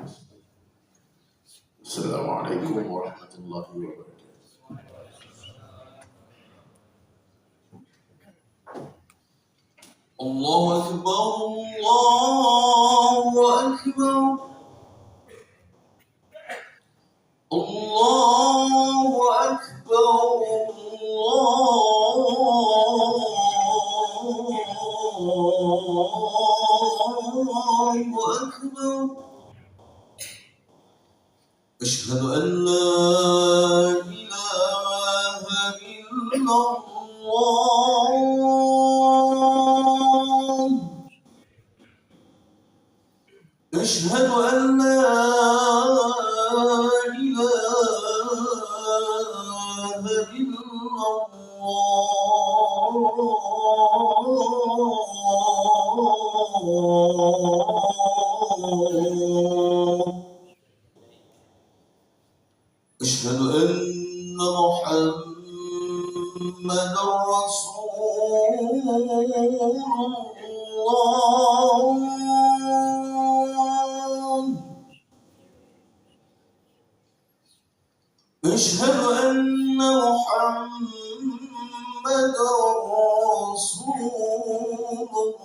Assalamualaikum warahmatullahi wabarakatuh. Allahu Akbar, Allahu Akbar, Allahu Akbar, Allahu Akbar. أشهد أن لا إله إلا الله. أشهد أن لا إله إلا الله. أشهد أن محمدا رسول الله. أشهد أن محمدا رسول الله.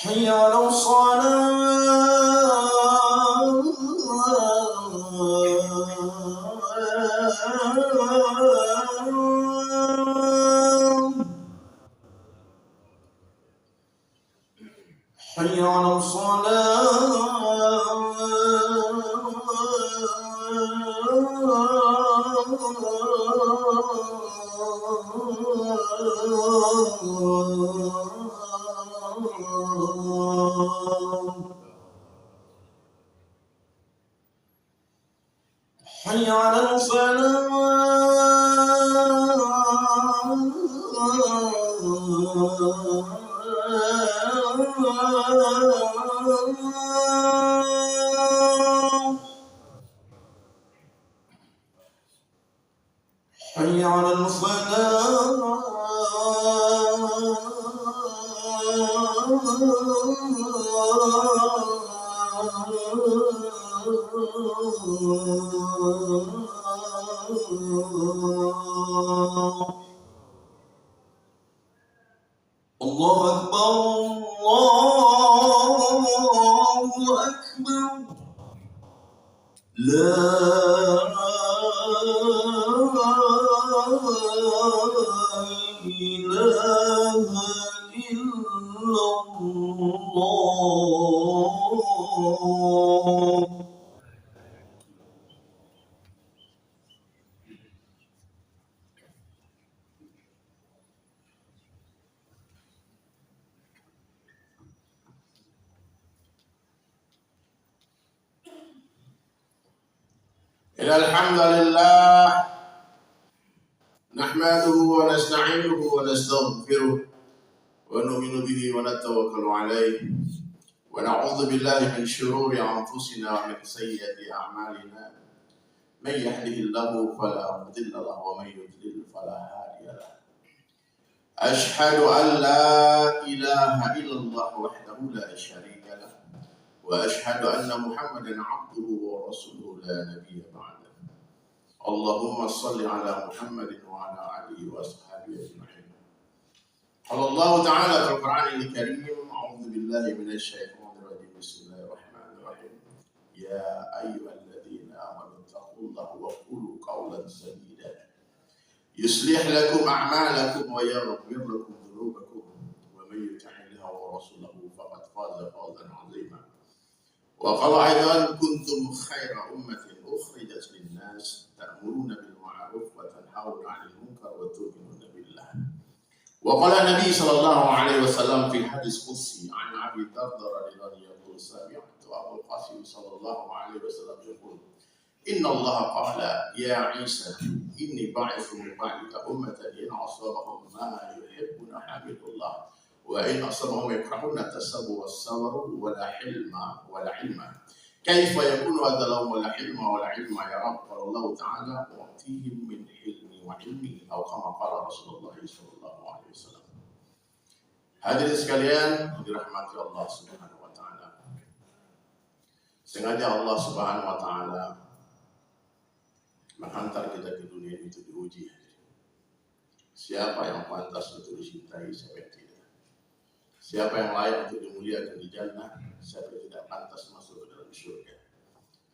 حي على حي على حي على حي على الله أكبر، الله أكبر. لا إله إلا الله. الحمد لله نحمده ونستعينه ونستغفره ونؤمن به ونتوكل عليه ونعوذ بالله من شرور أنفسنا ومن سيئات أعمالنا. من يهده الله فلا مضل له ومن يضلل فلا هادي له. أشهد أن لا إله إلا الله وحده لا شريك له وأشهد أن محمدا عبده ورسوله لا نبي بعده. اللهم صل على محمد وعلى آله وصحبه أجمعين. قال الله تعالى في القرآن الكريم: أعوذ بالله من الشيطان الرجيم. بسم الله الرحمن الرحيم. يا أيها الذين آمنوا اتقوا الله وقولوا قولا سديدا يصلح لكم أعمالكم ويغفر لكم ذنوبكم ومن يطع الله ورسوله فقد فاز فوزا عظيما. وقال أيضا: كنتم خير أمة أخرجت للناس تأمرون بالمعروف وتنهون عن المنكر وتؤمنون بالله. وقال النبي صلى الله عليه وسلم في الحديث القدسي عن أبي الدرداء رضي الله عنه يقول: سمعت أبو القاسم صلى الله عليه وسلم يقول: إن الله قال يا عيسى إني باعث من بعدك أمة إن أصابهم ما يحبون حمد الله وإن أصابهم يكرهون التسب والصبر ولا حلم ولا علم. Kaifa yakunu hadza lahum wala hilma wala ilma ya Rabb? Qala Allah Ta'ala mu'tihim min hilmi wa ilmi atau kama qala Rasulullah sallallahu alaihi wasallam. Hadirin sekalian dirahmati Allah Subhanahu wa taala. Sengaja Allah Subhanahu wa taala menghantar kita ke dunia ini untuk diuji. Siapa yang pantas untuk dicintai, siapa yang tidak. Siapa yang layak untuk dimuliakan di jannah, siapa yang tidak pantas masuk ke dalam syurga.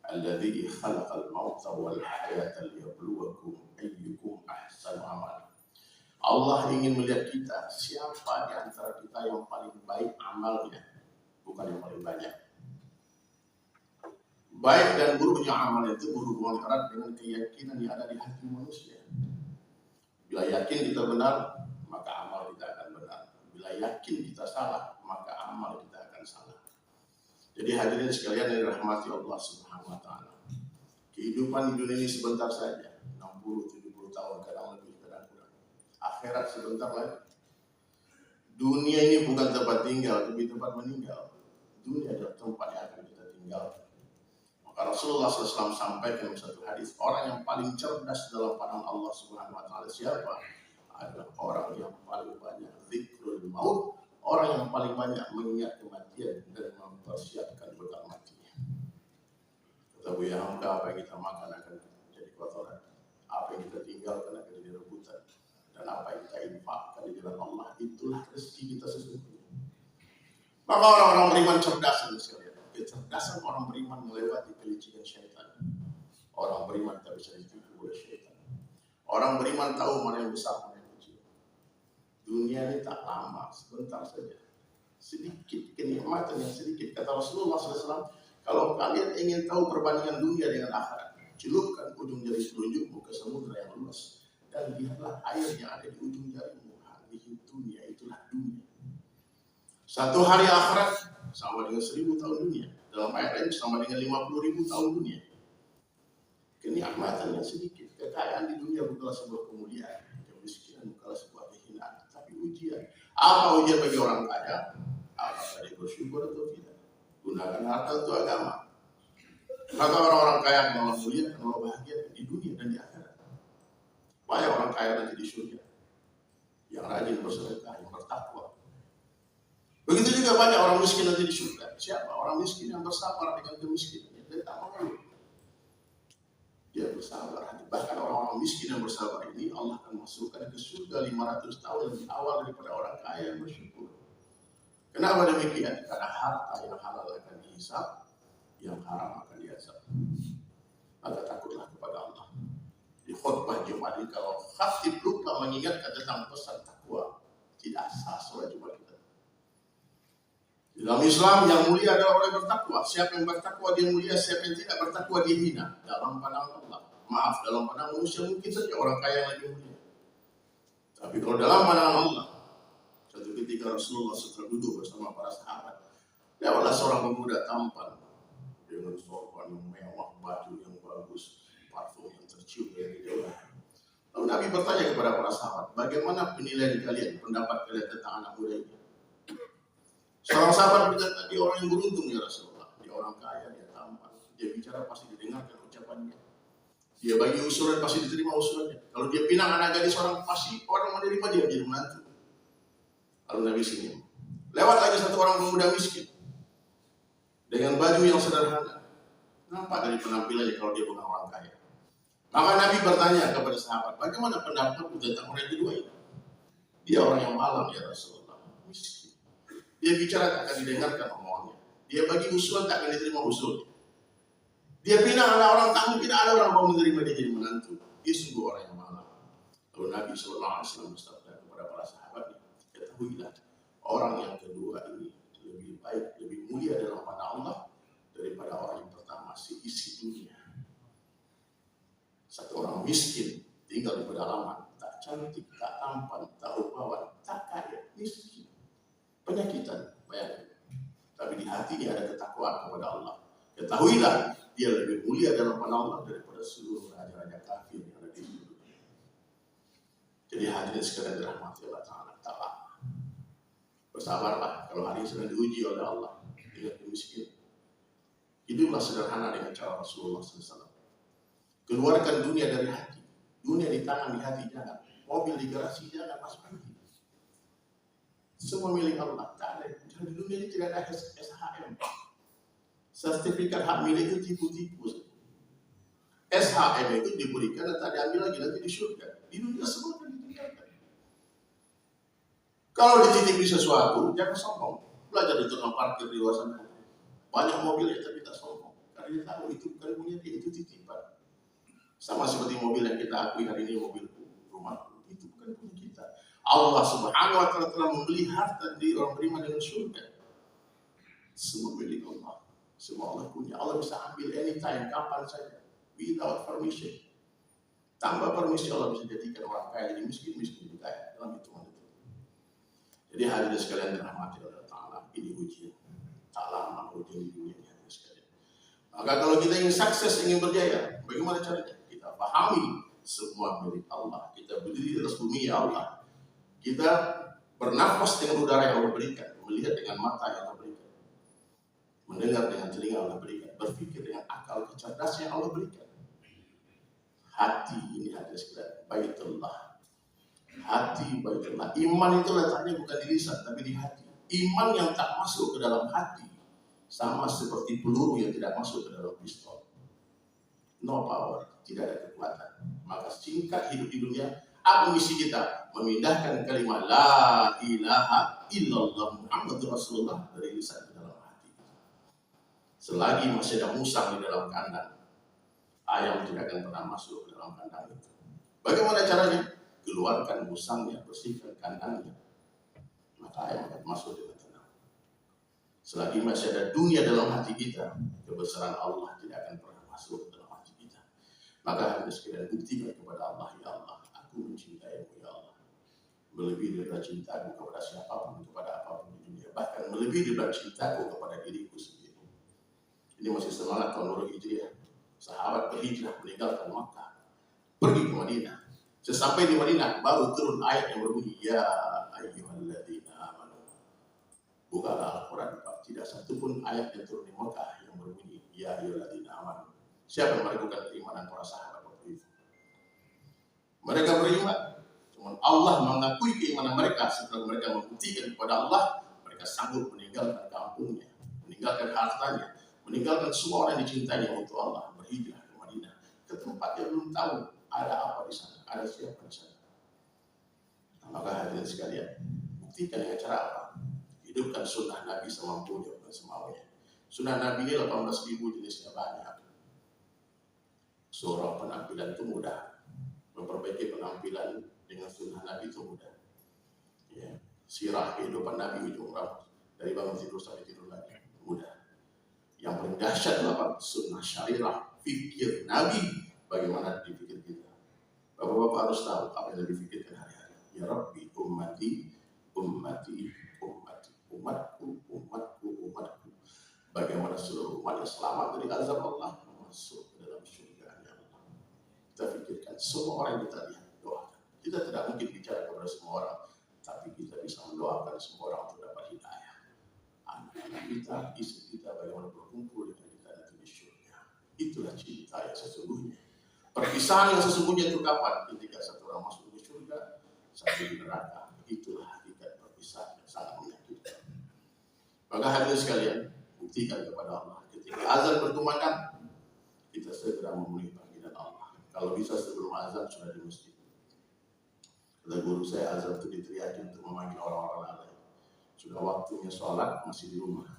Alladzi khalaqal mauta wal hayata liyabluwakum ayyukum ahsanu amala. Allah ingin melihat kita, siapa di antara kita yang paling baik amalnya, bukan yang paling banyak. Baik dan buruknya amal itu berhubungan erat dengan keyakinan yang ada di hati manusia. Bila yakin kita benar, maka amal kita akan benar. Bila yakin kita salah, maka amal kita akan salah. Jadi hadirin sekalian yang dirahmati Allah Subhanahu wa taala. Kehidupan di dunia ini sebentar saja, 60-70 tahun, kadang lebih, kadang kurang. Akhirat sebentar lagi. Dunia ini bukan tempat tinggal, tapi tempat meninggal. Dunia adalah tempat yang akan kita tinggal. Maka Rasulullah SAW sampaikan dalam satu hadis, orang yang paling cerdas dalam pandangan Allah Subhanahu wa taala siapa? Adalah orang yang paling banyak zikrul maut, orang yang paling banyak mengingat kematian dan mempersiapkan bekal matinya. Kata Buya Hamka, apa yang kita makan akan jadi kotoran, apa yang kita tinggalkan akan jadi rebutan, dan apa yang kita infakkan di jalan Allah itulah rezeki kita sesungguhnya. Maka orang-orang beriman cerdas sekalian. Kecerdasan orang beriman melewati kelicikan syaitan. Orang beriman tak bisa ditipu oleh syaitan. Orang beriman tahu mana yang besar, mana yang kecil. Dunia ini tak lama, sebentar saja. Sedikit kenikmatan yang sedikit. Kata Rasulullah SAW, kalau kalian ingin tahu perbandingan dunia dengan akhirat, celupkan ujung jari telunjukmu ke samudra yang luas dan lihatlah air yang ada di ujung jarimu. Hadhihi dunia, itulah dunia. Satu hari akhirat sama dengan 1000 tahun dunia. Dalam ayat lain sama dengan 50.000 tahun dunia. Kenikmatan yang sedikit. Kekayaan di dunia bukanlah sebuah kemuliaan. Kemiskinan bukanlah sebuah kehinaan. Tapi ujian. Apa ujian bagi orang kaya? Apakah dia bersyukur atau tidak? Gunakan harta untuk agama. Maka orang-orang kaya akan Allah mulia, akan Allah bahagia di dunia dan di akhirat. Banyak orang kaya nanti di surga. Yang rajin bersedekah, yang bertakwa. Begitu juga banyak orang miskin nanti di surga. Siapa? Orang miskin yang bersabar dengan kemiskinannya. Dia tak mengeluh. Dia bersabar. Bahkan orang-orang miskin yang bersabar ini Allah akan masukkan ke surga 500 tahun lebih awal daripada orang kaya yang bersyukur. Kenapa demikian? Karena harta yang halal akan dihisab, yang haram akan diazab. Maka takutlah kepada Allah. Di khutbah Jumat ini kalau khatib lupa mengingatkan tentang pesan takwa, tidak sah sholat Jumat kita. Dalam Islam yang mulia adalah orang yang bertakwa. Siapa yang bertakwa dia mulia, siapa yang tidak bertakwa dia hina. Dalam pandangan Allah. Maaf, dalam pandangan manusia mungkin saja orang kaya yang lebih mulia. Tapi kalau dalam pandangan Allah, satu ketika Rasulullah sedang duduk bersama para sahabat, lewatlah seorang pemuda tampan dengan sorban yang mewah, baju yang bagus, parfum yang tercium dari jauh. Lalu Nabi bertanya kepada para sahabat, bagaimana penilaian kalian, pendapat kalian tentang anak muda ini? Seorang sahabat berkata, dia orang yang beruntung ya Rasulullah. Dia orang kaya, dia tampan. Dia bicara pasti didengarkan ucapannya. Dia bagi usulan pasti diterima usulannya. Kalau dia pinang anak gadis orang pasti orang menerima dia jadi menantu. Lalu Nabi senyum. Lewat lagi satu orang pemuda miskin dengan baju yang sederhana. Nampak dari penampilannya kalau dia bukan orang kaya. Maka Nabi bertanya kepada sahabat, bagaimana pendapatmu tentang orang kedua ini? Dia orang yang malang ya Rasulullah, miskin. Dia bicara tak akan didengarkan omongannya. Dia bagi usulan tak akan diterima usulnya. Dia pinang anak orang tamu, tidak ada orang mau menerima dia jadi menantu. Dia sungguh orang yang malang. Lalu Nabi SAW bersabda kepada para sahabatnya, ketahuilah orang yang kedua ini lebih baik, lebih mulia dalam pandangan Allah daripada orang yang pertama, seisi dunia. Satu orang miskin tinggal di pedalaman, tak cantik, tak tampan, tak rupawan, tak kaya, miskin. Penyakitan, bayangkan. Tapi di hatinya ada ketakwaan kepada Allah. Ketahuilah, dia lebih mulia dalam pandangan Allah daripada seluruh raja-raja kafir yang ada di dunia. Jadi hadirin sekalian dirahmati Allah Ta'ala. Taklah. Bersabarlah kalau hari ini sedang diuji oleh Allah dengan kemiskinan. Hiduplah sederhana dengan cara Rasulullah SAW. Keluarkan dunia dari hati. Dunia di tangan, di hati jangan. Mobil di garasi jangan masuk hati. Semua milik Allah. Tak ada. Di dunia ini tidak ada SHM. Sertifikat hak milik itu tipu-tipu. SHM itu diberikan dan tak diambil lagi nanti di surga. Di dunia semua kan ditinggalkan. Kalau dititipi sesuatu, jangan sombong. Belajar di tukang parkir di luar sana. Banyak mobil yang tapi tak sombong. Karena dia tahu itu bukan punya dia, itu titipan. Sama seperti mobil yang kita akui hari ini, mobilku, rumahku, itu bukan punya kita. Allah Subhanahu wa Ta'ala telah membeli harta dari orang beriman dengan surga. Semua milik Allah. Semua Allah punya. Allah bisa ambil anytime, kapan saja, without permission. Tanpa permisi Allah bisa jadikan orang kaya jadi miskin juga kaya dalam hitungan itu. Jadi hadirin sekalian dirahmati oleh Allah Ta'ala, ini ujian. Tak lama ujian di dunia ini hadirin sekalian. Maka kalau kita ingin sukses, ingin berjaya, bagaimana caranya? Kita pahami semua milik Allah. Kita berdiri di atas bumi ya Allah. Kita bernafas dengan udara yang Allah berikan, melihat dengan mata yang Allah berikan, mendengar dengan telinga yang Allah berikan, berpikir dengan akal kecerdasan yang Allah berikan. Hati ini hadirin sekalian, baitullah. Hati baitullah. Iman itu letaknya bukan di lisan tapi di hati. Iman yang tak masuk ke dalam hati sama seperti peluru yang tidak masuk ke dalam pistol. No power, tidak ada kekuatan. Maka singkat hidup di dunia, apa misi kita? Memindahkan kalimat la ilaha illallah Muhammadur Rasulullah dari lisan ke dalam hati. Selagi masih ada musang di dalam kandang, ayam tidak akan pernah masuk ke dalam kandang itu. Bagaimana caranya? Keluarkan musangnya, bersihkan kandangnya, maka ayam akan masuk dengan tenang. Selagi masih ada dunia dalam hati kita, kebesaran Allah tidak akan pernah masuk dalam hati kita. Maka harus sekalian buktikan kepada Allah, ya Allah, aku mencintaimu ya Allah, melebihi daripada cintaku kepada siapapun, kepada apapun di dunia, bahkan melebihi daripada cintaku kepada diriku sendiri. Ini masih semangat tahun 2000 Hijriah. Sahabat berhijrah meninggalkan Makkah, pergi ke Madinah. Sesampai di Madinah baru turun ayat yang berbunyi ya ayyuhalladzina amanu. Bukalah Al-Quran, tidak satu pun ayat yang turun di Makkah yang berbunyi ya ayyuhalladzina amanu. Siapa yang meragukan keimanan para sahabat waktu itu? Mereka beriman, cuma Allah mengakui keimanan mereka setelah mereka membuktikan kepada Allah mereka sanggup meninggalkan kampungnya, meninggalkan hartanya, meninggalkan semua orang yang dicintainya untuk Allah, berhijrah ke Madinah, ke tempat yang belum tahu ada apa di sana, ada siapa di sana. Nah, maka hadirin sekalian, buktikan dengan cara apa? Hidupkan sunnah Nabi semampunya dan semaunya. Sunnah Nabi ini 18.000 jenisnya banyak. Surah penampilan itu mudah, memperbaiki penampilan dengan sunnah Nabi itu mudah. Ya. Sirah kehidupan Nabi ujung rambut, dari bangun tidur sampai tidur lagi mudah. Yang paling dahsyat adalah sunnah syariah, fikir Nabi. Bagaimana dipikir kita? Bapak-bapak harus tahu apa yang dipikirkan hari-hari. Ya Rabbi, ummati, ummati, ummati, umatku, umatku, umatku. Bagaimana seluruh umat yang selamat dari azab Allah masuk ke dalam surga ya Allah. Kita pikirkan semua orang yang kita lihat, doakan. Kita tidak mungkin bicara kepada semua orang, tapi kita bisa mendoakan semua orang untuk dapat hidayah. Anak-anak kita, istri kita, bagaimana berkumpul dengan kita nanti di surga. Itulah cinta yang sesungguhnya. Perpisahan yang sesungguhnya itu kapan? Ketika satu orang masuk ke surga, satu di neraka. Itulah hakikat perpisahan yang sangat menyakitkan. Maka hadirin sekalian, buktikan kepada Allah. Ketika azan berkumandang, kita segera memenuhi panggilan Allah. Kalau bisa sebelum azan sudah di masjid. Kata guru saya, azan itu diteriaki untuk memanggil orang-orang lalai. Sudah waktunya sholat, masih di rumah.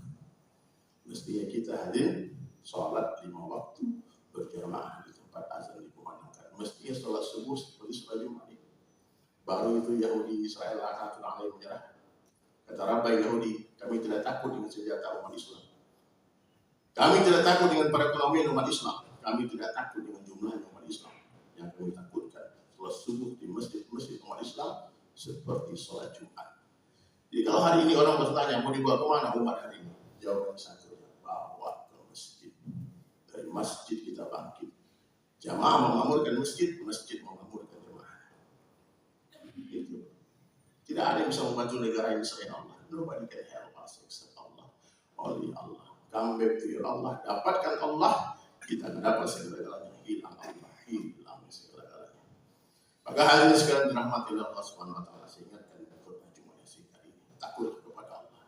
Mestinya kita hadir sholat 5 waktu berjamaah di tempat azan dikumandangkan. Mestinya sholat subuh seperti sholat Jumat. Baru itu Yahudi Israel akan menyerah. Kata Rabbi Yahudi, kami tidak takut dengan senjata umat Islam. Kami tidak takut dengan perekonomian umat Islam. Kami tidak takut dengan jumlah umat Islam. Yang kami takutkan sholat subuh di masjid-masjid umat Islam seperti sholat Jumat. Jadi kalau hari ini orang bertanya mau dibawa kemana umat hari ini? Jawabannya satu, bawa ke masjid. Dari masjid kita bangkit. Jamaah mengamurkan masjid, masjid mengamurkan jamaah. Itu. Tidak ada yang bisa membantu negara ini selain Allah. Nobody can help us except Allah. Only Allah. come back to your Allah, dapatkan Allah, kita akan dapat segala-galanya. Hilang Allah, hilang segala-galanya. Maka hadirin sekalian dirahmati Allah Subhanahu wa taala, saya ingatkan khutbah Jumat kali ini, takutlah kepada Allah.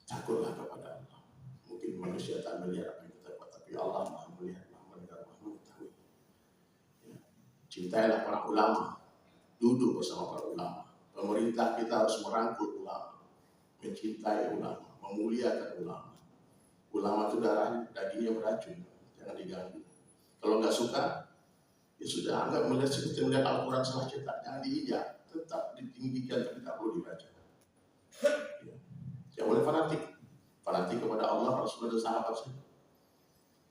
Takutlah kepada Allah. Mungkin manusia tak melihat apa yang kita buat, tapi Allah Maha melihat, Maha mendengar, Maha mengetahui. Ya. Cintailah para ulama, duduk bersama para ulama. Pemerintah kita harus merangkul ulama, mencintai ulama, memuliakan ulama. Ulama itu darahnya, dagingnya beracun, jangan diganggu. Kalau nggak suka, ya sudah, anggap melihat seperti melihat Al-Quran salah cetak, jangan diinjak, tetap ditinggikan, tapi tak perlu dibaca. Ya. Jangan boleh fanatik kepada Allah, Rasulullah dan sahabat saja.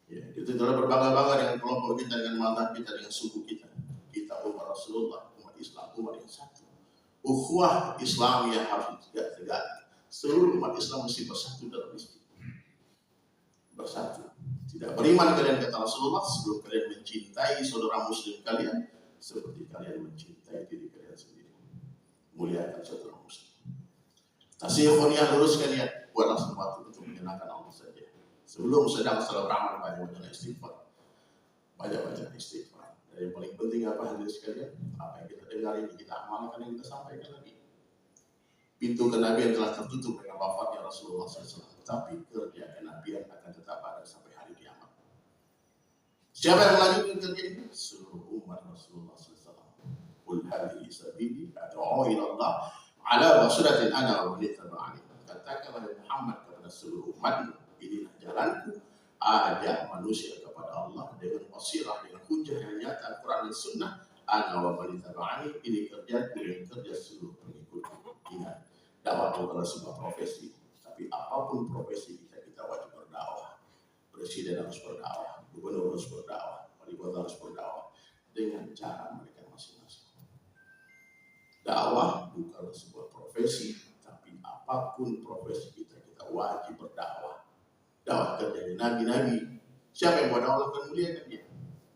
Ya, itu adalah berbangga-bangga dengan kelompok kita, dengan mazhab kita, dengan suku kita. Kita umat Rasulullah, umat Islam, umat yang satu. Ukhuwah Islamiyah harus tegak. Seluruh umat Islam mesti bersatu dalam istiqomah. Bersatu. Tidak beriman kalian, kata Rasulullah, sebelum kalian mencintai saudara muslim kalian seperti kalian mencintai diri kalian sendiri. Muliakan saudara muslim. Tasihuniyah, luruskan niat, buatlah sesuatu untuk menyenangkan Allah saja. Sebelum sedang salat beramal, banyak istighfar. Banyak istighfar. Dan yang paling penting apa hadirin sekalian? Apa yang kita dengar ini kita amalkan, yang kita sampaikan lagi. Pintu kenabian telah tertutup dengan wafatnya Rasulullah SAW. Tapi kerja kenabian akan tetap ada sampai hari kiamat. Siapa yang melanjutkan kerja ini? Seluruh umat Rasulullah SAW. Qul hadhihi sabili ad'u ila Allah ala basiratin ana wa man ittaba'ani. Katakanlah Muhammad kepada seluruh umatmu, inilah jalanku, ajak manusia kepada Allah dengan basirah, dengan hujah yang nyata Al-Quran dan Sunnah. Ana wa man ittaba'ani, ini kerjaku dan kerja seluruh pengikutku. Ingat, dakwah bukanlah sebuah profesi, tapi apapun profesi kita wajib berdakwah. Presiden harus berdakwah, gubernur harus berdakwah, wali kota harus berdakwah dengan cara mereka masing-masing. Dakwah bukanlah sebuah profesi, tapi apapun profesi kita wajib berdakwah. Dakwah kerjanya nabi-nabi. Siapa yang buat dakwah akan muliakan dia.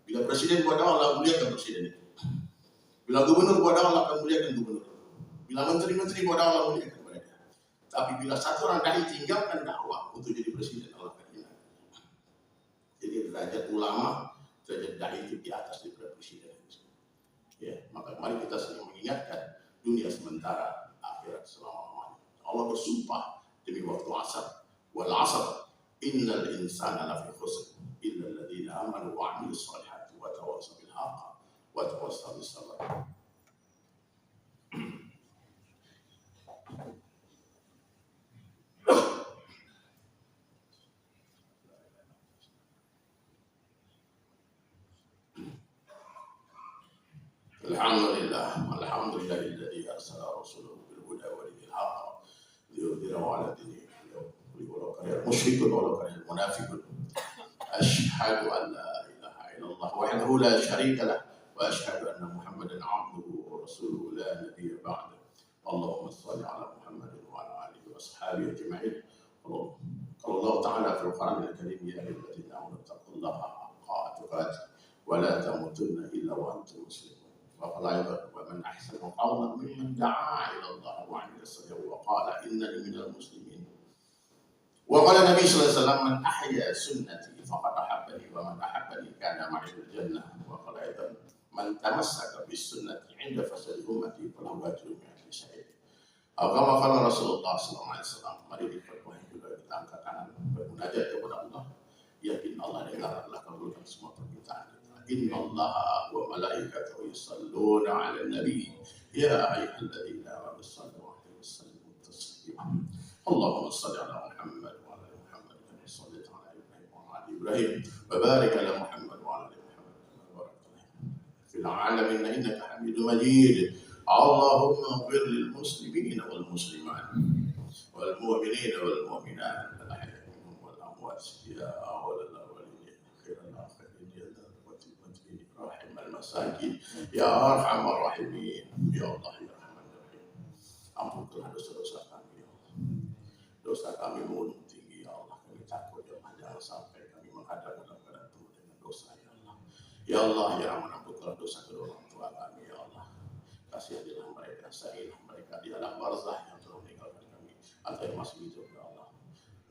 Bila presiden buat dakwah, muliakan presiden itu. Bila gubernur buat dakwah, akan muliakan gubernur. Bila menteri-menteri buat dakwah, muliakan mereka. Tapi bila satu orang dai tinggalkan dakwah untuk jadi presiden, Allah akan hilang. Jadi derajat ulama, derajat dai itu di atas daripada presiden. Ya, maka mari kita sering mengingatkan dunia sementara, akhirat selama-lamanya. Allah bersumpah demi waktu asar, wal asr, innal insana lafi khusr, illa alladhina amanu wa 'amilus shalihati wa tawassaw bil haqq wa tawassaw bis sabr. Alhamdulillahilladzi arsala rasulahu bil huda wa dinil haqq liyudhhirahu 'ala dini kullihi walau karihal musyrikun walau karihal munafiqun. Asyhadu an la ilaha illallah wahdahu la syarika lah wa asyhadu anna Muhammadan 'abduhu wa rasuluhu la nabiyya ba'dahu. Allahumma shalli 'ala Muhammadin wa 'ala alihi wa sahbihi ajma'in. Allah Ta'ala fil Qur'anil Karim, ya ayyuhalladzina amanu taqullaha haqqa tuqatih wa la tamutunna illa wa antum muslimun. ومن أحسن قولا ممن دعا إلى الله وعمل صالحا وقال إنني من المسلمين. وقال النبي صلى الله عليه وسلم من أحيا سنتي فقد أحبني ومن أحبني كان معي في الجنة. وقال أيضا من تمسك بالسنة عند فساد أمتي فله أجر مئة شهيد. Atau kama qala Rasulullah SAW. Mari diperkuat juga, kita angkat tangan bermunajat kepada Allah. Yakin Allah dengar, Allah kabulkan semua permintaan kita. Inna Allah wa malaikatahu yusalluna 'alan nabi ya ayyuhalladzina amanu sallu 'alaihi wa sallimu taslima. Allahumma shalli 'ala Muhammad wa 'ala ali Muhammad kama shallaita 'ala Ibrahim wa 'ala ali Ibrahim wa barik 'ala Muhammad wa 'ala ali Muhammad kama barakta fil 'alamin innaka Hamidum Majid. Allahumma ighfir lil muslimina wal muslimat wal mu'minina wal mu'minat al ahya'i minhum wal amwat ya awwalal awwalin akhiral akhirin ya dzal quwwati rahimul masakin ya arhamar rahimin ya Allah ya rahman rahim. Ampunkanlah dosa-dosa kami ya Allah. Dosa kami mengunung tinggi ya Allah. Kami takut ya Allah, jangan sampai kami menghadap dalam keadaan penuh dengan dosa ya Allah. Ya Allah ya Rahman, ampunkanlah dosa kedua orang tua kami ya Allah. Kasihanilah mereka, sayangilah mereka di alam barzah yang telah meninggalkan kami atau yang masih hidup ya Allah.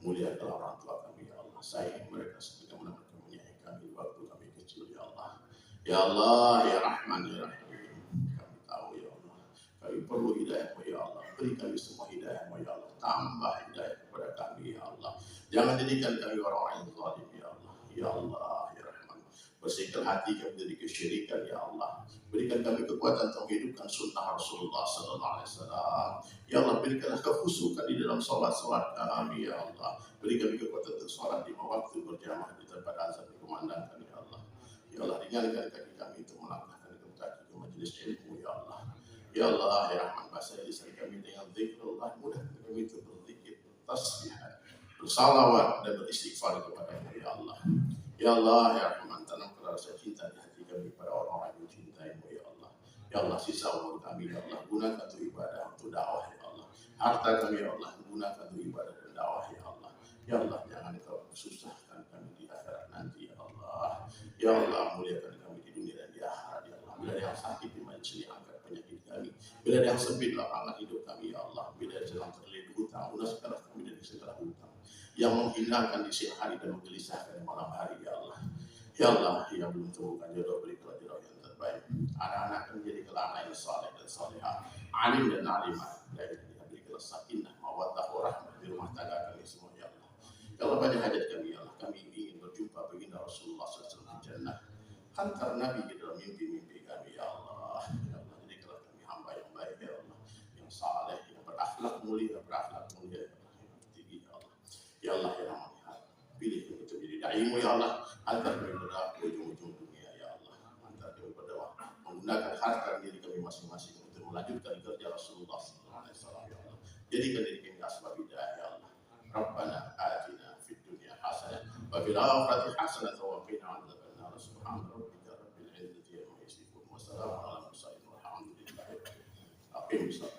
Muliakanlah orang tua kami ya Allah. Sayang mereka sebagaimana mereka menyayangi kami waktu kami kecil ya Allah. Ya Allah ya Rahman ya Rahim. Kami tahu ya Allah, kami perlu hidayah-Mu ya Allah. Beri kami semua hidayah-Mu ya Allah. Tambah hidayah kepada kami ya Allah. Jangan jadikan kami orang-orang yang zalim ya Allah. Ya Allah ya Rahman. Bersihkan hati kami dari kesyirikan ya Allah. Berikan kami kekuatan untuk menghidupkan sunnah Rasulullah sallallahu alaihi wasallam. Ya Allah, berikanlah kekhusyukan di dalam salat kami ya Allah. Beri kami kekuatan untuk salat 5 waktu berjamaah di tempat azan dikumandangkan ya Allah. Ya Allah, ringankan kaki kami untuk melangkahkan kaki ke majelis ilmu ya Allah. Ya Allah ya Rahman, basahi lisan kami dengan zikrullah, mudah kami untuk berzikir, tasbih, bersalawat dan beristighfar kepada-Mu ya Allah. Ya Allah ya Rahman, tanamkan rasa cinta di hati kami pada orang-orang yang mencintai-Mu ya Allah. Ya Allah, sisa umur kami ya Allah gunakan untuk ibadah, untuk dakwah ya Allah. Harta kami ya Allah gunakan untuk ibadah dan dakwah ya Allah. Ya Allah, jangan Kau susahkan kami di akhirat nanti ya Allah. Ya Allah, muliakan kami di dunia dan di akhirat ya Allah. Bila ada yang sakit di majelis ini, angkat penyakit kami. Bila ada yang sempit, lapangkan hidup kami ya Allah. Bila ada yang terlilit hutang, lunaskanlah kami dari segala hutang yang menghinakan di siang hari dan menggelisahkan di malam hari ya Allah. Ya Allah, yang belum temukan jodoh, berikanlah jodoh yang terbaik. Anak-anak kami jadikanlah anak yang saleh dan salihah, alim dan alimah. Berikanlah sakinah, mawaddah, warahmah di rumah tangga kami semua ya Allah. Ya Allah, banyak hajat kami ya Allah. Kami ingin berjumpa baginda Rasulullah SAW di jannah. Hantar Nabi di dalam mimpi-mimpi kami ya Allah. Ya Allah, jadikanlah kami hamba yang baik ya Allah, yang saleh, yang berakhlak mulia ya Allah, yang tinggi ya Allah. Ya Allah ya Rahman, pilih kami untuk menjadi dai-Mu ya Allah. Hantar kami berdoa ke ujung-ujung dunia ya Allah. Hantar kami berdoa menggunakan harta diri kami masing-masing untuk melanjutkan kerja Rasulullah SAW ya Allah. Jadikan diri kami asbab hidayah ya Allah. Rabbana atina fid dunya hasanah wa fil akhirati hasanah wa qina adzabannar. Subhana rabbika rabbil izzati amma yasifun wa salamun alal mursalin walhamdulillahi rabbil alamin.